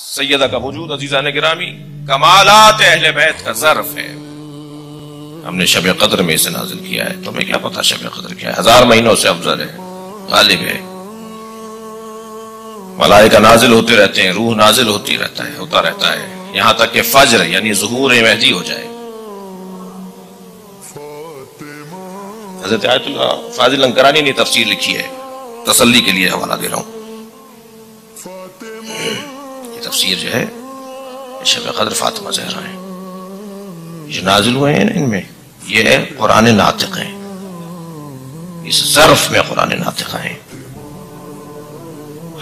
سیدہ کا وجود عزیزان گرامی کمالات اہل بیت کا ظرف ہے. ہم نے شب قدر میں اسے نازل کیا ہے. تمہیں کیا پتا شب قدر کیا ہے؟ 1000 مہینوں سے افضل ہے، غالب ہے. ملائکہ نازل ہوتے رہتے ہیں، روح نازل ہوتا رہتا ہے یہاں تک کہ فجر یعنی ظہور مہدی ہو جائے. حضرت آیت اللہ فاضل لنکرانی نے تفسیر لکھی ہے، تسلی کے لیے حوالہ دے رہا ہوں. یہ تفسیر جو ہے شب قدر فاطمہ زہرا ہے، جو نازل ہوئے ہیں ان میں یہ قرآن ناطق ہیں، اس ظرف میں قرآن ناطق ہیں.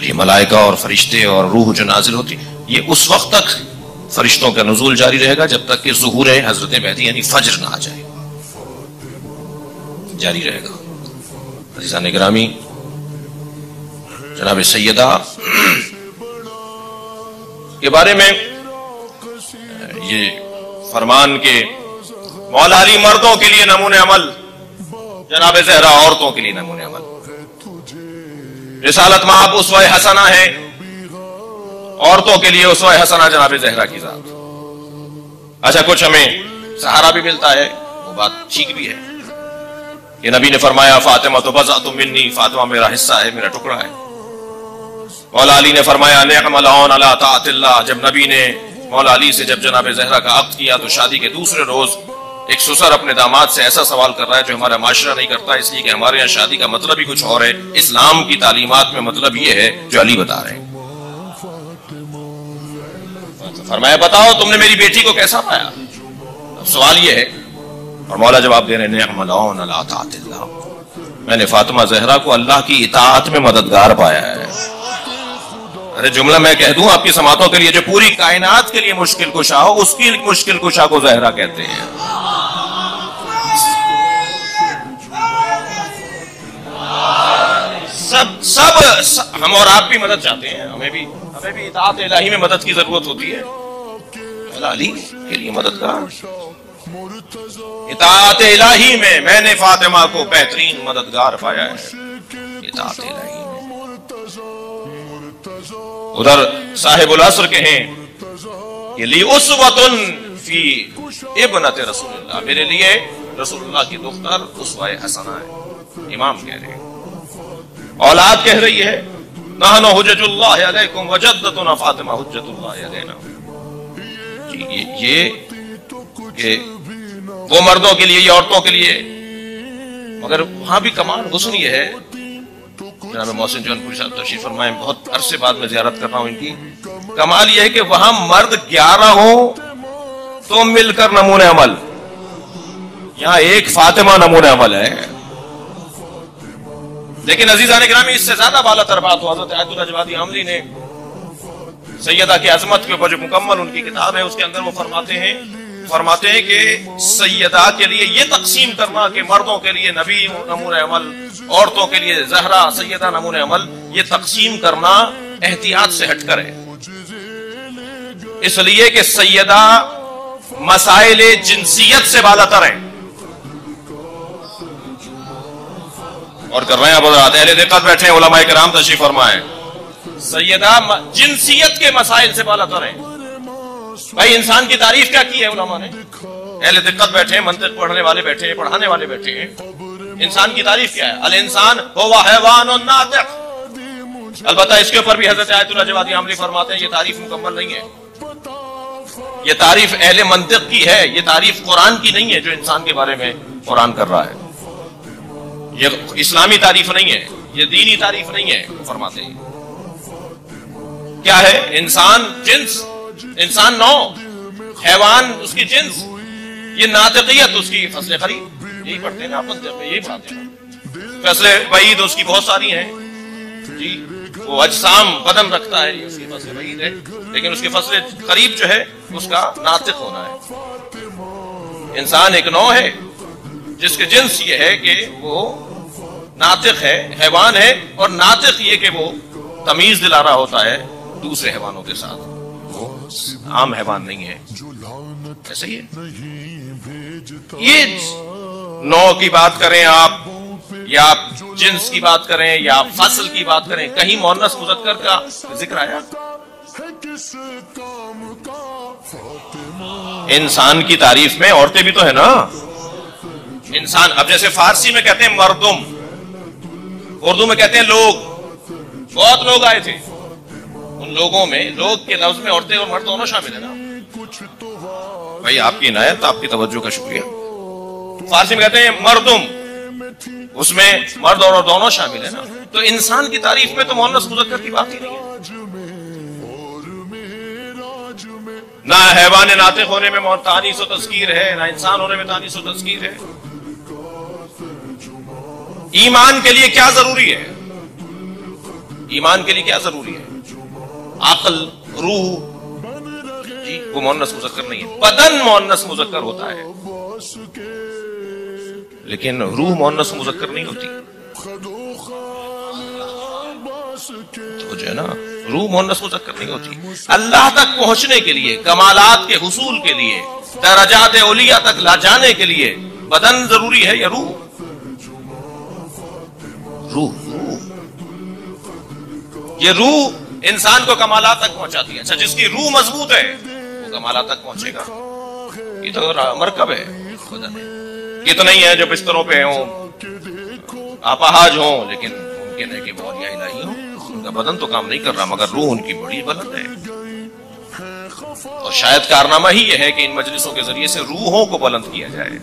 یہ ملائکہ اور فرشتے اور روح جو نازل ہوتی یہ اس وقت تک فرشتوں کا نزول جاری رہے گا جب تک کہ ظہور حضرت مہدی یعنی فجر نہ آ جائے، جاری رہے گا. عزیزان گرامی، جناب سیدہ کے بارے میں یہ فرمان کے مولا علی مردوں کے لیے نمونہ عمل، جناب زہرا عورتوں کے لیے نمونہ عمل. رسالت مآب اسوہ حسنہ ہے، عورتوں کے لیے اسوہ حسنہ جناب زہرا کی ذات. اچھا کچھ ہمیں سہارا بھی ملتا ہے، وہ بات ٹھیک بھی ہے کہ نبی نے فرمایا فاطمہ تو بضعۃ منی، فاطمہ میرا حصہ ہے، میرا ٹکڑا ہے. مولا علی نے فرمایا نعم العون علی طاعت اللہ. جب نبی نے مولا علی سے جب جناب زہرا کا عقد کیا تو شادی کے دوسرے روز ایک سسر اپنے داماد سے ایسا سوال کر رہا ہے جو ہمارا معاشرہ نہیں کرتا، اس لیے کہ ہمارے یہاں شادی کا مطلب ہی کچھ اور ہے. اسلام کی تعلیمات میں مطلب یہ ہے جو علی بتا رہے ہیں. فرمایا بتاؤ تم نے میری بیٹی کو کیسا پایا؟ اب سوال یہ ہے اور مولا جواب دے رہے ہیں نعم العون علی طاعت اللہ. میں نے فاطمہ زہرا کو اللہ کی اطاعت میں مددگار پایا ہے. ارے جملہ میں کہہ دوں آپ کی سماعتوں کے لیے، جو پوری کائنات کے لیے مشکل کشا ہو اس کی مشکل کشا کو زہرا کہتے ہیں. سب ہم اور آپ بھی مدد چاہتے ہیں، ہمیں بھی اطاعت الہی میں مدد کی ضرورت ہوتی ہے. علی کے لیے مددگار، اطاعت الہی میں نے فاطمہ کو بہترین مددگار پایا ہے. اطاعت الہی میں ادھر صاحب العصر کے ہیں کہ لی اسوۃ فی ابنۃ رسول اللہ، میرے لیے رسول اللہ کی دختر اسوہ حسنہ ہے. امام کہہ رہے ہیں، اولاد کہہ رہی ہے نحن حجج اللہ علیکم وجدتنا فاطمہ حجت اللہ علینا. یہ وہ مردوں کے لیے، یہ عورتوں کے لیے. مگر وہاں بھی کمال حسن یہ ہے، جناب محسن جون پوری صاحب تشریف فرمائے، بہت عرصے بعد میں زیارت کر رہا ہوں ان کی. کمال یہ ہے کہ وہاں مرد 11 ہوں تو مل کر نمونہ عمل، یہاں ایک فاطمہ نمونہ عمل ہے. لیکن عزیزان گرامی اس سے زیادہ بالا تر بات ہو، حضرت آیت اللہ جوادی عاملی نے سیدہ کی عظمت کے اوپر جو مکمل ان کی کتاب ہے اس کے اندر وہ فرماتے ہیں کہ سیدہ کے لیے یہ تقسیم کرنا کہ مردوں کے لیے نبی نمونہ عمل، عورتوں کے لیے زہرا سیدہ نمونہ عمل، یہ تقسیم کرنا احتیاط سے ہٹ کر ہے. اس لیے کہ سیدہ مسائل جنسیت سے بالا تر ہیں. اور کر رہے ہیں اب اہل دقت بیٹھے ہیں، علماء کرام تشریف فرمائیں، سیدہ جنسیت کے مسائل سے بالا تر ہیں. بھائی انسان کی تعریف کیا کی ہے علماء نے؟ اہل دقت بیٹھے ہیں، منطق پڑھنے والے بیٹھے ہیں، پڑھانے والے بیٹھے ہیں. انسان کی تعریف کیا ہے؟ الانسان هو حیوان ناطق. البتہ اس کے اوپر بھی حضرت آیت اللہ جوادی عاملی فرماتے ہیں یہ تعریف مکمل نہیں ہے، یہ تعریف اہل منطق کی ہے، یہ تعریف قرآن کی نہیں ہے جو انسان کے بارے میں قرآن کر رہا ہے. یہ اسلامی تعریف نہیں ہے، یہ دینی تعریف نہیں ہے. فرماتے ہیں کیا ہے؟ انسان جنس، انسان نوع، حیوان اس کی جنس، یہ ناطقیت اس کی فصل خرید. یہی پڑھتے ہیں نا آپ منطق میں، یہی پڑھاتے ہیں. فصل بعید اس کی بہت ساری ہیں جی، وہ اجسام بدن رکھتا ہے، اس کی فصل بعید ہے، لیکن اس کی فصل قریب جو ہے اس کا ناطق ہونا ہے. انسان ایک نوع ہے جس کے جنس یہ ہے کہ وہ ناطق ہے، حیوان ہے، اور ناطق یہ کہ وہ تمیز دلا رہا ہوتا ہے دوسرے حیوانوں کے ساتھ، وہ عام حیوان نہیں ہے. ایسا ہی ہے. یہ نوع کی بات کریں آپ، یا آپ جنس کی بات کریں، یا آپ فصل کی بات کریں، کہیں مؤنث مذکر کا ذکر آیا؟ انسان کی تعریف میں عورتیں بھی تو ہے نا. انسان اب جیسے فارسی میں کہتے ہیں مردم، اردو میں کہتے ہیں لوگ. بہت لوگ آئے تھے، ان لوگوں میں لوگ کے لفظ میں عورتیں اور مرد دونوں شامل ہیں نا. بھائی آپ کی عنایت، آپ کی توجہ کا شکریہ. فارسی میں کہتے ہیں مردم، اس میں مرد اور دونوں شامل ہیں نا. تو انسان کی تعریف میں تو مؤنث مذکر کی بات ہی نہیں ہے. نہ حیوان ناطق ہونے میں تانیث و تذکیر ہے، نہ انسان ہونے میں تانیث و تذکیر ہے. ایمان کے لیے کیا ضروری ہے؟ ایمان کے لیے کیا ضروری ہے؟ عقل، روح، جی وہ مؤنث مذکر نہیں ہے. بدن مؤنث مذکر ہوتا ہے لیکن روح مؤنث مذکر نہیں ہوتی. تو جو ہے نا روح مؤنث مذکر نہیں ہوتی. اللہ تک پہنچنے کے لیے، کمالات کے حصول کے لیے، درجات اولیاء تک لا جانے کے لیے بدن ضروری ہے یا روح؟ روح یہ روح انسان کو کمالات تک پہنچاتی ہے. اچھا جس کی روح مضبوط ہے وہ کمالات تک پہنچے گا. یہ تو مرکب ہے، بدن ہے. یہ تو نہیں ہے جو بستروں پہ ہوں، اپاہج ہوں، لیکن ممکن ہے کہ وہ اولیاء الہی ہوں. ان کا بدن تو کام نہیں کر رہا مگر روح ان کی بڑی بلند ہے. اور شاید کارنامہ ہی یہ ہے کہ ان مجلسوں کے ذریعے سے روحوں کو بلند کیا جائے.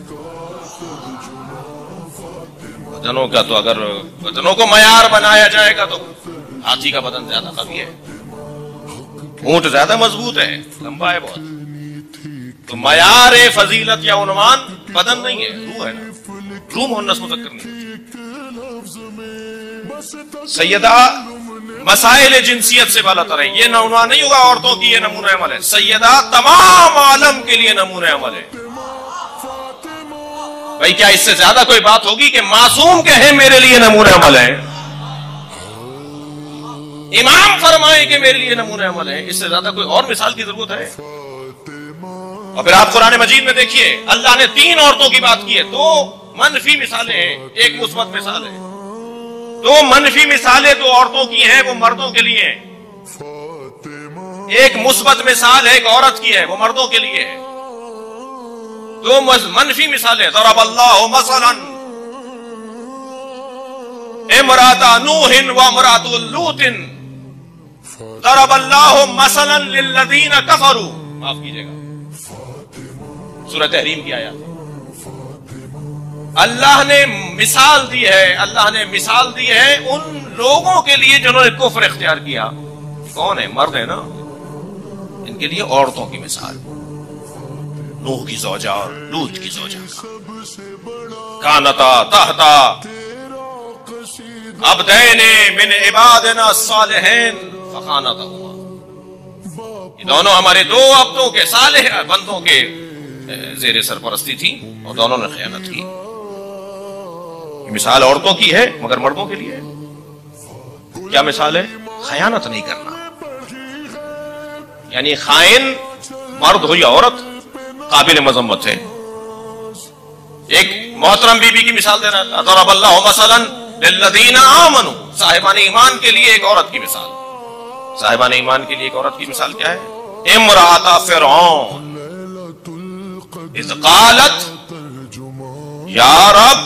بدنوں کا تو اگر بدنوں کو معیار بنایا جائے گا تو ہاتھی کا بدن زیادہ قوی ہے، اونٹ زیادہ مضبوط ہے، لمبا ہے بہت. تو معیار فضیلت یا عنوان بدن نہیں ہے، روح ہے نا. روح مؤنث مذکر نہیں. سیدہ مسائل جنسیت سے بالا تر ہے. یہ عنوان نہیں ہوگا عورتوں کی، یہ نمونہ عمل ہے. سیدہ تمام عالم کے لیے نمونہ عمل ہے. بھائی کیا اس سے زیادہ کوئی بات ہوگی کہ معصوم کہیں میرے لیے نمونہ عمل ہے، امام فرمائے کہ میرے لیے نمونہ عمل ہے؟ اس سے زیادہ کوئی اور مثال کی ضرورت ہے؟ اور پھر آپ قرآن مجید میں دیکھیے اللہ نے 3 عورتوں کی بات کی ہے. 2 منفی مثالیں ہیں، ایک مثبت مثال ہے. 2 منفی مثالیں 2 عورتوں کی ہیں، وہ مردوں کے لیے ہیں. ایک مثبت مثال ہے ایک عورت کی ہے، وہ مردوں کے لیے ہے. 2 منفی مثالیں. ضرب اللہ مثلا امرأۃ نوح و امرأۃ لوط ضرب اللہ مثلا للذین کفروا. معاف کیجئے گا، سورہ تحریم کی آیات. اللہ نے مثال دی ہے، اللہ نے مثال دی ہے ان لوگوں کے لیے جنہوں نے کفر اختیار کیا. کون ہے؟ مرد ہے نا. ان کے لیے عورتوں کی مثال. نوح کی زوجہ اور لوط کی زوجہ. کانتا تحتا عبدین من عبادنا الصالحین فخانتہما. یہ دونوں ہمارے 2 عبدوں کے صالح بندوں کے زیر سرپرستی تھی اور دونوں نے خیانت کی. یہ مثال عورتوں کی ہے مگر مردوں کے لیے ہے. کیا مثال ہے؟ خیانت نہیں کرنا. یعنی خائن مرد ہو یا عورت قابل مذمت ہے. ایک محترم بی بی کی مثال دے رہا. ضرب اللہ مثلا للذین آمنوا. صاحبان ایمان کے لیے ایک عورت کی مثال. صاحبان ایمان کے لیے ایک عورت کی مثال کیا ہے؟ امرأۃ فرعون اذ قالت یا رب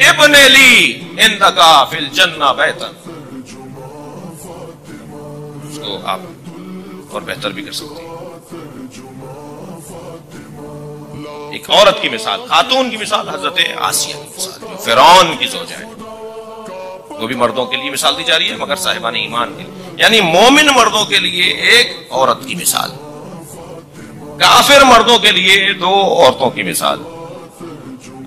ابن لی عندک فی الجنہ بیتا. اس کو آپ اور بہتر بھی کر سکتے ہیں. ایک عورت کی مثال، خاتون کی مثال حضرت آسیہ کی مثال جو فرعون کی زوجہ ہے. وہ بھی مردوں کے لیے مثال دی جا رہی ہے مگر صاحبان ایمان کے لیے، یعنی مومن مردوں کے لیے ایک عورت کی مثال، کافر مردوں کے لیے 2 عورتوں کی مثال.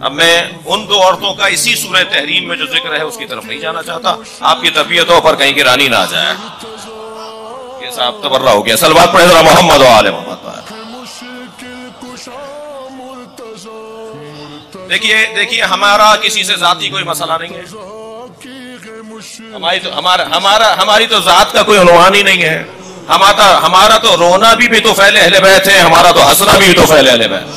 اب میں ان 2 عورتوں کا اسی سورہ تحریم میں جو ذکر ہے اس کی طرف نہیں جانا چاہتا. آپ کی طبیعتوں پر کہیں گرانی نہ آ جائے. یہ صاحب تبرہ ہو گیا. سلوات پڑھیں ذرا محمد و آل محمد. دیکھیے ہمارا کسی سے ذاتی کوئی مسئلہ نہیں ہے. ہماری تو ذات کا کوئی عنوان ہی نہیں ہے. ہمارا تو رونا بھی تو فعل اہل بیت ہے، ہمارا تو ہنسنا بھی تو فعل اہل بیت.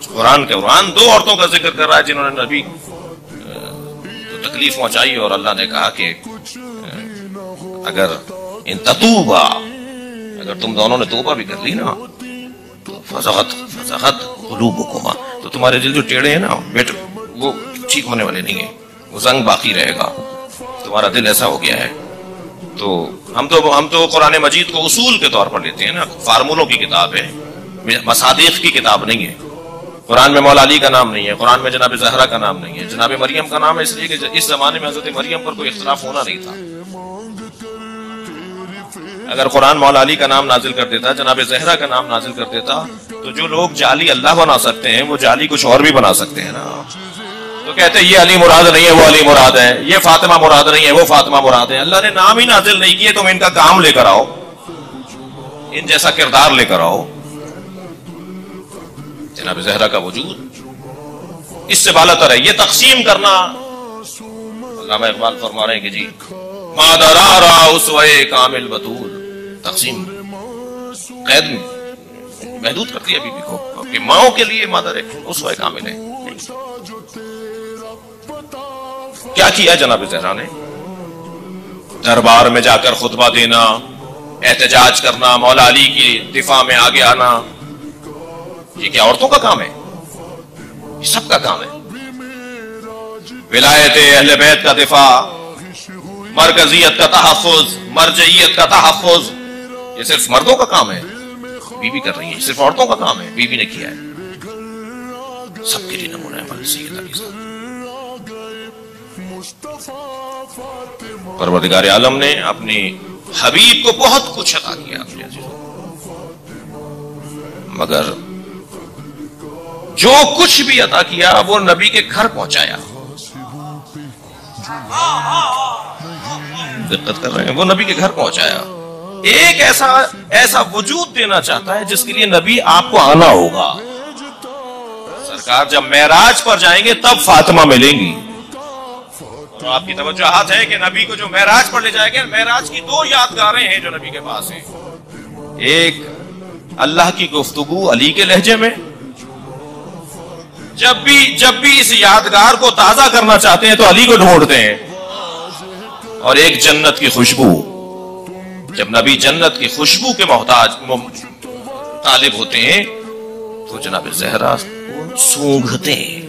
قرآن 2 عورتوں کا ذکر کر رہا ہے جنہوں نے نبی کو تکلیف پہنچائی اور اللہ نے کہا کہ اگر ان تتوبا اگر تم دونوں نے توبہ بھی کر لی نا تو فزغت قلوبکما، تو تمہارے دل جو ٹیڑھے ہیں نا بیٹا وہ ٹھیک ہونے والے نہیں ہیں، وہ زنگ باقی رہے گا، تمہارا دل ایسا ہو گیا ہے۔ تو ہم تو قرآن مجید کو اصول کے طور پر لیتے ہیں نا، فارمولوں کی کتاب ہے، مصادیق کی کتاب نہیں ہے۔ قرآن میں مولا علی کا نام نہیں ہے، قرآن میں جناب زہرا کا نام نہیں ہے، جناب مریم کا نام ہے اس لیے کہ اس زمانے میں حضرت مریم پر کوئی اختلاف ہونا نہیں تھا۔ اگر قرآن مولا علی کا نام نازل کر دیتا، جناب زہرا کا نام نازل کر دیتا، تو جو لوگ جعلی اللہ بنا سکتے ہیں وہ جعلی کچھ اور بھی بنا سکتے ہیں نا۔ تو کہتے ہیں یہ علی مراد نہیں ہے وہ علی مراد ہے، یہ فاطمہ مراد نہیں ہے وہ فاطمہ مراد ہے۔ اللہ نے نام ہی نازل نہیں کیے، تم ان کا کام لے کر آؤ، ان جیسا کردار لے کر آؤ۔ جناب زہرا کا وجود اس سے بالا تر ہے۔ یہ تقسیم کرنا، علامہ اقبال فرما رہے ہیں کہ جی مادرا را اسوے کامل بطول، تقسیم قید محدود کرتی ہے بیوی کو کہ ماؤں کے لیے مادر اسوے کامل ہے۔ کیا کیا جناب زہرا نے؟ دربار میں جا کر خطبہ دینا، احتجاج کرنا، مولا علی کی دفاع میں آگے آنا، یہ کیا عورتوں کا کام ہے؟ یہ سب کا کام ہے۔ ولایت اہل بیت کا دفاع، مرکزیت کا تحفظ، مرجعیت کا تحفظ، یہ صرف مردوں کا کام ہے، بیوی کر رہی ہے، صرف عورتوں کا کام ہے، بیوی نے کیا ہے۔ سب کے لیے نمونہ ہے سیدہ کے ساتھ۔ پروردگار عالم نے اپنی حبیب کو بہت کچھ عطا کیا اپنے عزیزوں، مگر جو کچھ بھی عطا کیا وہ نبی کے گھر پہنچایا۔ دقت کر رہے ہیں، وہ نبی کے گھر پہنچایا۔ ایک ایسا وجود دینا چاہتا ہے جس کے لیے نبی آپ کو آنا ہوگا۔ سرکار جب معراج پر جائیں گے تب فاطمہ ملیں گی، اور آپ کی توجہات ہے کہ نبی کو جو معراج پر لے جائے گا، معراج کی دو یادگاریں ہیں جو نبی کے پاس ہیں۔ ایک اللہ کی گفتگو علی کے لہجے میں، جب بھی اس یادگار کو تازہ کرنا چاہتے ہیں تو علی کو ڈھونڈتے ہیں، اور ایک جنت کی خوشبو، جب نبی جنت کی خوشبو کے طالب ہوتے ہیں تو جناب زہرا کو سونگھتے ہیں۔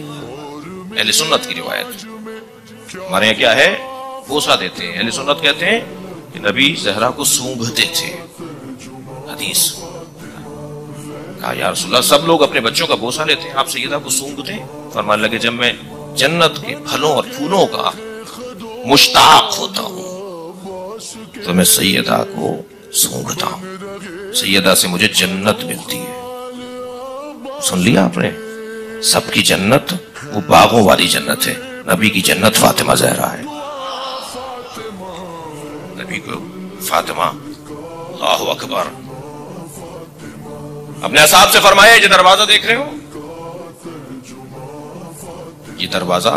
اہل سنت کی روایت، ہمارے یہاں کیا ہے؟ بوسہ دیتے ہیں۔ اہل سنت کہتے ہیں کہ نبی زہرا کو سونگھتے تھے۔ حدیث کہا یا رسول اللہ سب لوگ اپنے بچوں کا بوسہ لیتے ہیں، آپ سیدہ کو سونگھتے ہیں؟ فرمانے لگے جب میں جنت کے پھلوں اور پھولوں کا مشتاق ہوتا ہوں تو میں سیدہ کو سونگھتا ہوں، سیدہ سے مجھے جنت ملتی ہے۔ سن لیا آپ نے؟ سب کی جنت وہ باغوں والی جنت ہے، نبی کی جنت فاطمہ زہرا ہے۔ نبی کو فاطمہ، اللہ اکبر۔ اپنے اصحاب سے فرمایا یہ دروازہ دیکھ رہے ہو، یہ دروازہ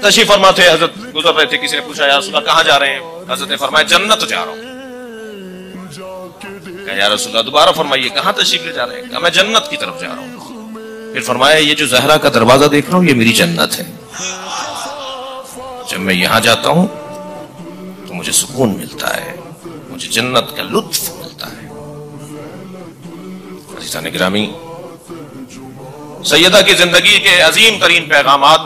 تشریف فرما تھے، حضرت گزر رہے تھے، کسی نے پوچھا یا رسول اللہ کہاں جا رہے ہیں؟ حضرت نے فرمایا جنت جا رہا ہوں۔ کہا یا رسول اللہ دوبارہ فرمائیے کہاں تشریف لے جا رہے ہیں؟ کہا میں جنت کی طرف جا رہا ہوں۔ پھر فرمایا یہ جو زہرا کا دروازہ دیکھ رہا ہوں یہ میری جنت ہے، جب میں یہاں جاتا ہوں تو مجھے سکون ملتا ہے، مجھے جنت کا لطف ملتا ہے۔ عزیزان گرامی، سیدہ کی زندگی کے عظیم ترین پیغامات،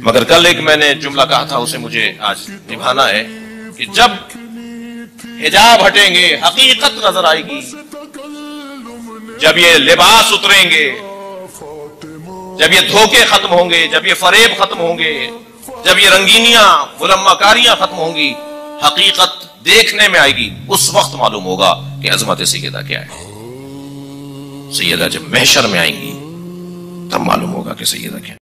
مگر کل ایک میں نے جملہ کہا تھا اسے مجھے آج نبھانا ہے کہ جب حجاب ہٹیں گے حقیقت نظر آئے گی، جب یہ لباس اتریں گے، جب یہ دھوکے ختم ہوں گے، جب یہ فریب ختم ہوں گے، جب یہ رنگینیاں ملمہ کاریاں ختم ہوں گی، حقیقت دیکھنے میں آئے گی، اس وقت معلوم ہوگا کہ عظمت سیدہ کیا ہے۔ سیدہ جب محشر میں آئیں گی تب معلوم ہوگا کہ سیدہ کیا ہے۔